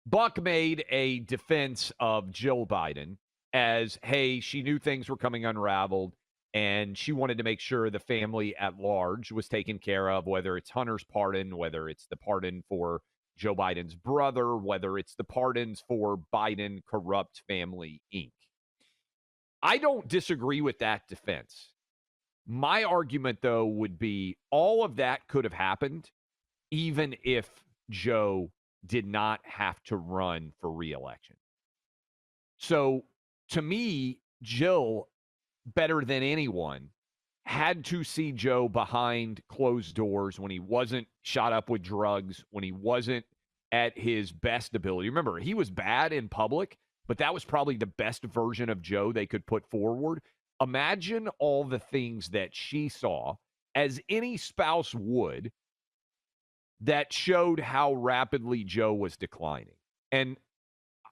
Buck made a defense of Jill Biden as, hey, she knew things were coming unraveled and she wanted to make sure the family at large was taken care of, whether it's Hunter's pardon, whether it's the pardon for Joe Biden's brother, whether it's the pardons for Biden Corrupt Family Inc. I don't disagree with that defense. My argument, though, would be all of that could have happened even if Joe did not have to run for reelection. So to me, Jill, better than anyone, had to see Joe behind closed doors when he wasn't shot up with drugs, when he wasn't at his best ability. Remember, he was bad in public, but that was probably the best version of Joe they could put forward. Imagine all the things that she saw, as any spouse would, that showed how rapidly Joe was declining. And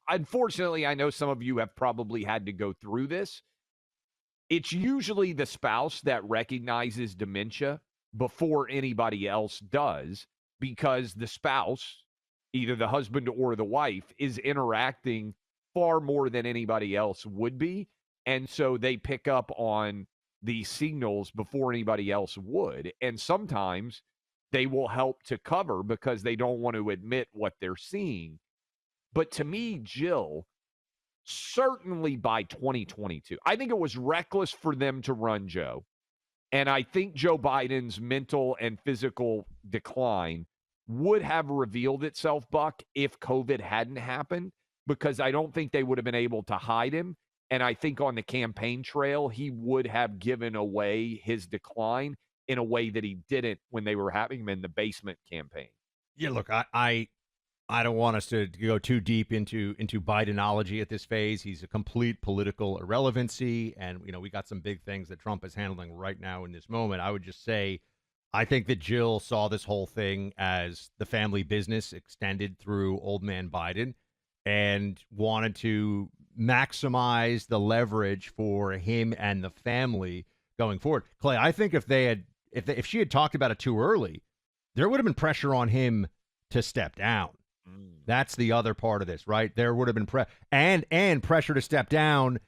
unfortunately, I know some of you have probably had to go through this. It's usually the spouse that recognizes dementia before anybody else does, because the spouse, either the husband or the wife, is interacting far more than anybody else would be. And so they pick up on these signals before anybody else would. And sometimes they will help to cover because they don't want to admit what they're seeing. But to me, Jill, certainly by 2022, I think it was reckless for them to run Joe. And I think Joe Biden's mental and physical decline would have revealed itself, Buck, if COVID hadn't happened, because I don't think they would have been able to hide him. And I think on the campaign trail, he would have given away his decline in a way that he didn't when they were having him in the basement campaign. Yeah, look, I don't want us to go too deep into Bidenology at this phase. He's a complete political irrelevancy, and we got some big things that Trump is handling right now in this moment. I would just say, I think that Jill saw this whole thing as the family business extended through old man Biden, and wanted to maximize the leverage for him and the family going forward. Clay, I think if she had talked about it too early, there would have been pressure on him to step down. That's the other part of this, right? There would have been and pressure to step down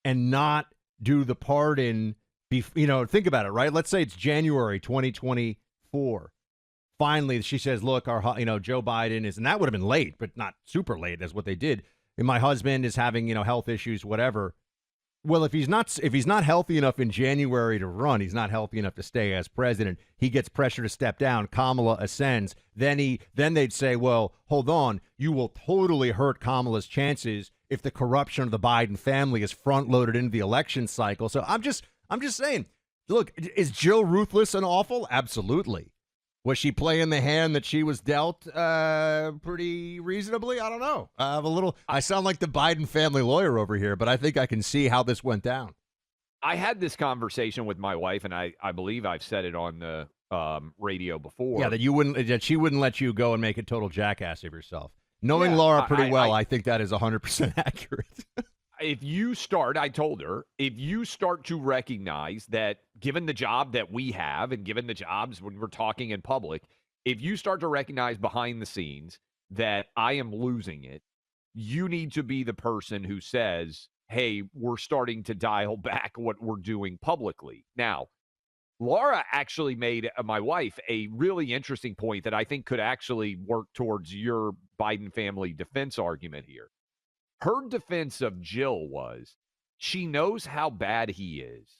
and not do the pardon. Think about it, right? Let's say it's January 2024. Finally, she says, "Look, Joe Biden is," and that would have been late, but not super late, as what they did. And my husband is having, health issues, whatever. Well, if he's not healthy enough in January to run, he's not healthy enough to stay as president. He gets pressure to step down. Kamala ascends. Then they'd say, well, hold on, you will totally hurt Kamala's chances if the corruption of the Biden family is front loaded into the election cycle. So I'm just saying, look, is Jill ruthless and awful? Absolutely. Was she playing the hand that she was dealt pretty reasonably? I don't know. I sound like the Biden family lawyer over here, but I think I can see how this went down. I had this conversation with my wife, and I believe I've said it on the radio before. Yeah, that she wouldn't let you go and make a total jackass of yourself. Knowing Laura pretty well, I think that is 100% accurate. I told her, if you start to recognize that given the job that we have and given the jobs when we're talking in public, if you start to recognize behind the scenes that I am losing it, you need to be the person who says, hey, we're starting to dial back what we're doing publicly. Now, Laura actually made, my wife, a really interesting point that I think could actually work towards your Biden family defense argument here. Her defense of Jill was she knows how bad he is,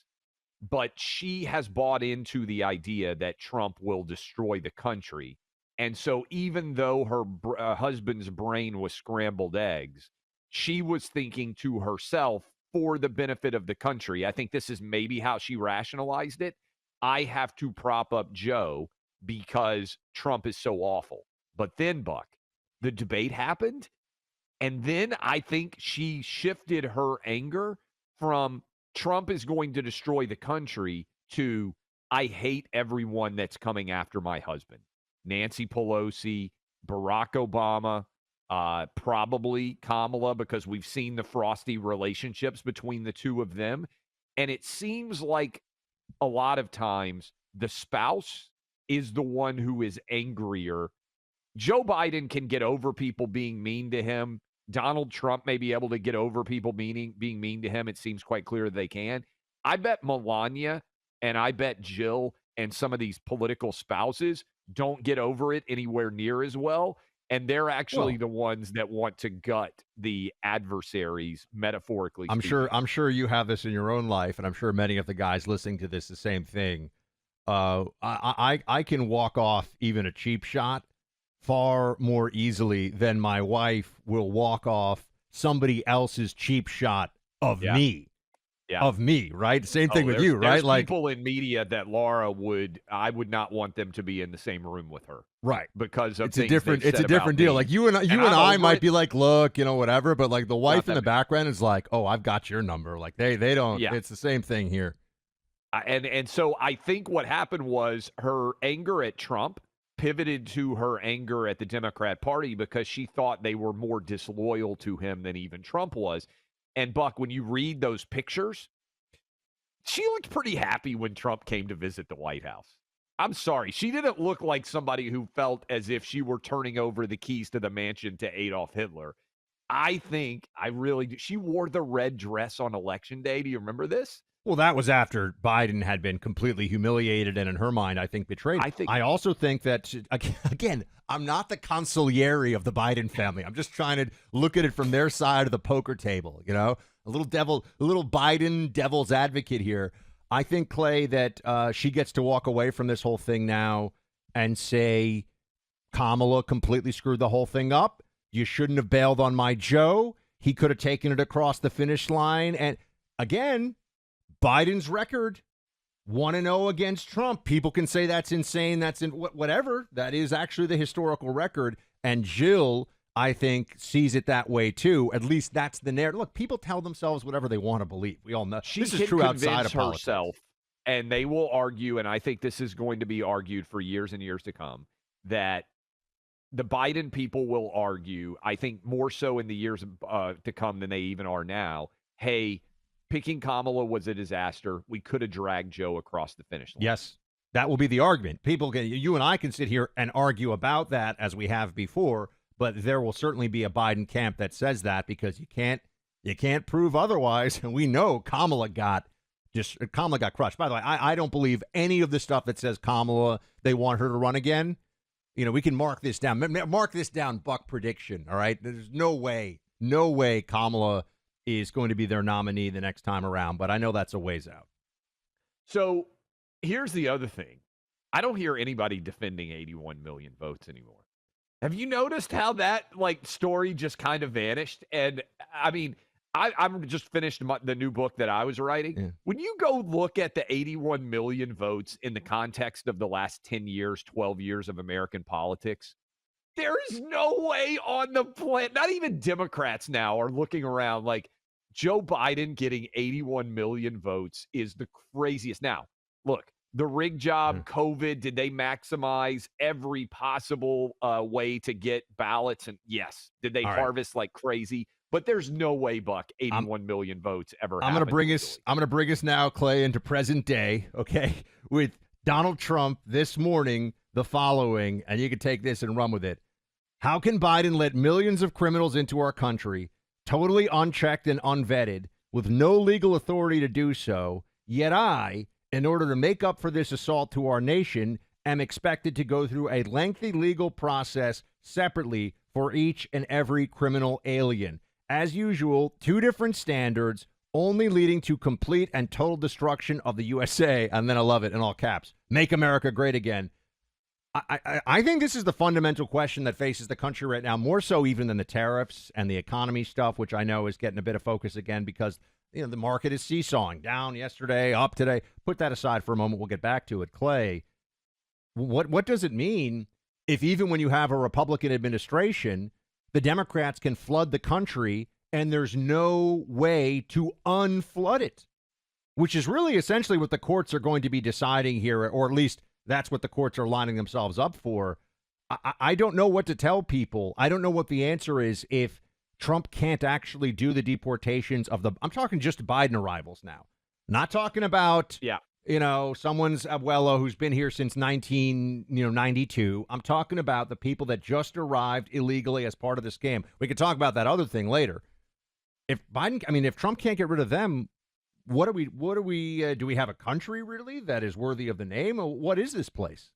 but she has bought into the idea that Trump will destroy the country. And so even though her husband's brain was scrambled eggs, she was thinking to herself, for the benefit of the country, I think this is maybe how she rationalized it. I have to prop up Joe because Trump is so awful. But then, Buck, the debate happened. And then I think she shifted her anger from Trump is going to destroy the country to I hate everyone that's coming after my husband. Nancy Pelosi, Barack Obama, probably Kamala, because we've seen the frosty relationships between the two of them. And it seems like a lot of times the spouse is the one who is angrier Joe Biden can get over people being mean to him. Donald Trump may be able to get over people being mean to him. It seems quite clear they can. I bet Melania and I bet Jill and some of these political spouses don't get over it anywhere near as well. And they're actually Well, the ones that want to gut the adversaries, metaphorically I'm speaking. sure you have this in your own life, and I'm sure many of the guys listening to this the same thing. I can walk off even a cheap shot far more easily than my wife will walk off somebody else's cheap shot of Yeah. me. Yeah. Of me, right? Same thing with there's you, right? Like, people in media that I would not want them to be in the same room with her right. because of It's a things different they've it's a said about different deal. me. Like you and I'm I over might it. be like, look, whatever, but like the wife in that the background is like, oh, I've got your number. Like they don't. Yeah. It's the same thing here. And so I think what happened was her anger at Trump pivoted to her anger at the Democrat Party because she thought they were more disloyal to him than even Trump was. And Buck, when you read those pictures, she looked pretty happy when Trump came to visit the White House. I'm sorry. She didn't look like somebody who felt as if she were turning over the keys to the mansion to Adolf Hitler. I really do. She wore the red dress on election day. Do you remember this? Well, that was after Biden had been completely humiliated and, in her mind, I think betrayed. I also think that, again, I'm not the consigliere of the Biden family. I'm just trying to look at it from their side of the poker table. A little Biden devil's advocate here. I think, Clay, that she gets to walk away from this whole thing now and say Kamala completely screwed the whole thing up. You shouldn't have bailed on my Joe. He could have taken it across the finish line. And again, Biden's record, 1-0 against Trump. People can say that's insane. That's whatever. That is actually the historical record. And Jill, I think, sees it that way too. At least that's the narrative. Look, people tell themselves whatever they want to believe. We all know She this is can true outside convince of politics. herself, and they will argue, and I think this is going to be argued for years and years to come, that the Biden people will argue, I think more so in the years to come than they even are now, hey, picking Kamala was a disaster. We could have dragged Joe across the finish line. Yes, that will be the argument. You and I can sit here and argue about that as we have before, but there will certainly be a Biden camp that says that because you can't prove otherwise. And we know Kamala got crushed. By the way, I don't believe any of the stuff that says Kamala, they want her to run again. We can mark this down. Mark this down, Buck prediction, all right? There's no way Kamala is going to be their nominee the next time around, but I know that's a ways out. So here's the other thing. I don't hear anybody defending 81 million votes anymore. Have you noticed how that story just kind of vanished? And I mean, I'm just finished the new book that I was writing. Yeah. When you go look at the 81 million votes in the context of the last 10 years, 12 years of American politics, there is no way on the planet, not even Democrats now are looking around like Joe Biden getting 81 million votes is the craziest. Now, look, the rig job, COVID, did they maximize every possible way to get ballots? And yes. Did they harvest like crazy? But there's no way, Buck, 81 million votes ever happened. I'm gonna bring us now, Clay, into present day, okay, with Donald Trump this morning, the following, and you can take this and run with it. How can Biden let millions of criminals into our country, totally unchecked and unvetted, with no legal authority to do so, yet I, in order to make up for this assault to our nation, am expected to go through a lengthy legal process separately for each and every criminal alien? As usual, two different standards, only leading to complete and total destruction of the USA. And then I love it in all caps. Make America great again. I think this is the fundamental question that faces the country right now, more so even than the tariffs and the economy stuff, which I know is getting a bit of focus again because the market is seesawing, down yesterday, up today. Put that aside for a moment. We'll get back to it. Clay, what does it mean if even when you have a Republican administration, the Democrats can flood the country and there's no way to unflood it, which is really essentially what the courts are going to be deciding here, or at least that's what the courts are lining themselves up for. I don't know what to tell people. I don't know what the answer is if Trump can't actually do the deportations of I'm talking just Biden arrivals now. Not talking about, someone's abuelo who's been here since 1992. I'm talking about the people that just arrived illegally as part of the scam. We could talk about that other thing later. If Trump can't get rid of them, do we have a country really that is worthy of the name? Or what is this place?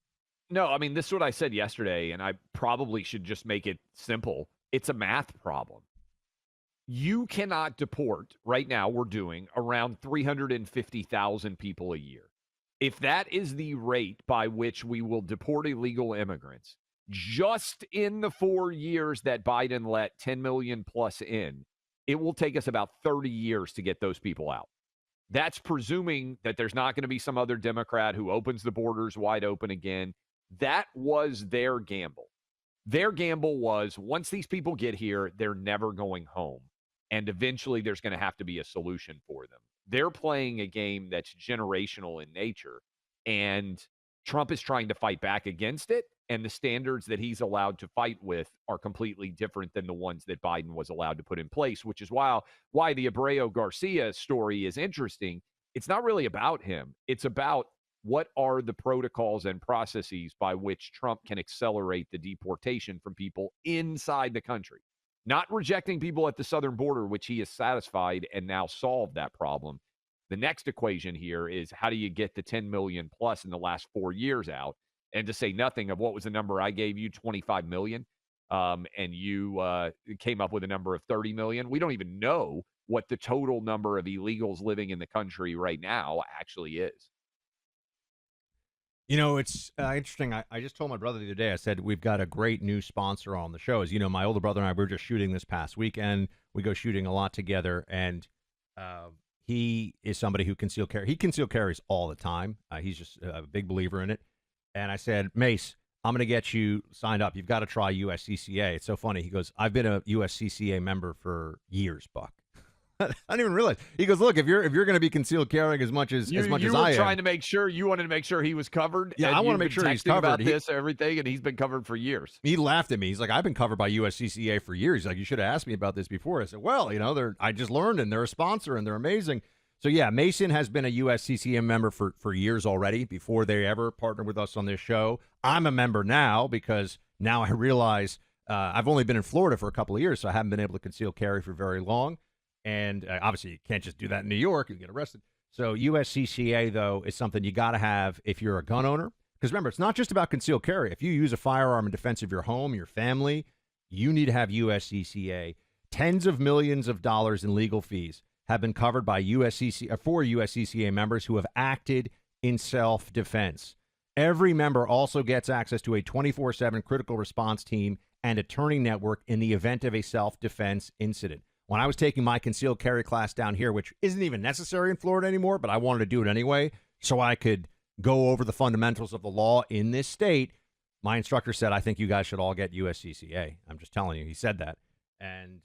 No, I mean, this is what I said yesterday, and I probably should just make it simple. It's a math problem. You cannot deport, right now we're doing around 350,000 people a year. If that is the rate by which we will deport illegal immigrants, just in the 4 years that Biden let 10 million plus in, it will take us about 30 years to get those people out. That's presuming that there's not going to be some other Democrat who opens the borders wide open again. That was their gamble. Their gamble was once these people get here, they're never going home. And eventually there's going to have to be a solution for them. They're playing a game that's generational in nature. And Trump is trying to fight back against it. And the standards that he's allowed to fight with are completely different than the ones that Biden was allowed to put in place, which is why the Abreu Garcia story is interesting. It's not really about him. It's about what are the protocols and processes by which Trump can accelerate the deportation from people inside the country, not rejecting people at the southern border, which he has satisfied and now solved that problem. The next equation here is how do you get the 10 million plus in the last 4 years out? And to say nothing of what was the number I gave you, 25 million, and you came up with a number of 30 million. We don't even know what the total number of illegals living in the country right now actually is. It's interesting. I just told my brother the other day, I said, we've got a great new sponsor on the show. As you know, my older brother and I were just shooting this past weekend. We go shooting a lot together, and he is somebody who conceal carry. He conceal carries all the time. He's just a big believer in it. And I said, Mace, I'm going to get you signed up. You've got to try USCCA. It's so funny. He goes, I've been a USCCA member for years, Buck. I didn't even realize. He goes, look, if you're going to be concealed carrying as much as I am, you were trying to make sure you wanted to make sure he was covered. Yeah, I want to make sure he's covered. About this, everything, and he's been covered for years. He laughed at me. He's like, I've been covered by USCCA for years. He's like, you should have asked me about this before. I said, well, I just learned, and they're a sponsor, and they're amazing. So yeah, Mason has been a USCCA member for years already before they ever partnered with us on this show. I'm a member now because now I realize I've only been in Florida for a couple of years, so I haven't been able to conceal carry for very long. And obviously, you can't just do that in New York and get arrested. So USCCA, though, is something you got to have if you're a gun owner. Because remember, it's not just about concealed carry. If you use a firearm in defense of your home, your family, you need to have USCCA. Tens of millions of dollars in legal fees have been covered by for USCCA members who have acted in self-defense. Every member also gets access to a 24/7 critical response team and attorney network in the event of a self-defense incident. When I was taking my concealed carry class down here, which isn't even necessary in Florida anymore, but I wanted to do it anyway so I could go over the fundamentals of the law in this state, my instructor said, I think you guys should all get USCCA. I'm just telling you, he said that. And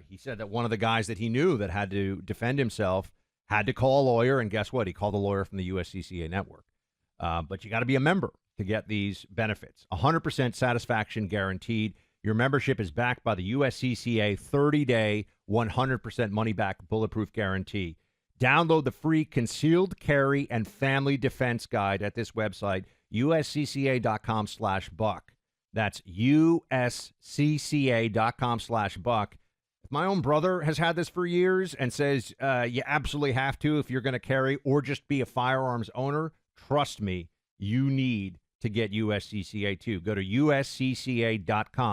he said that one of the guys that he knew that had to defend himself had to call a lawyer, and guess what? He called a lawyer from the USCCA network. But you got to be a member to get these benefits. 100% satisfaction guaranteed. Your membership is backed by the USCCA 30-day, 100% money-back bulletproof guarantee. Download the free Concealed Carry and Family Defense Guide at this website, uscca.com/buck. That's uscca.com/buck. If my own brother has had this for years and says you absolutely have to if you're going to carry or just be a firearms owner, trust me, you need to get USCCA too. Go to uscca.com.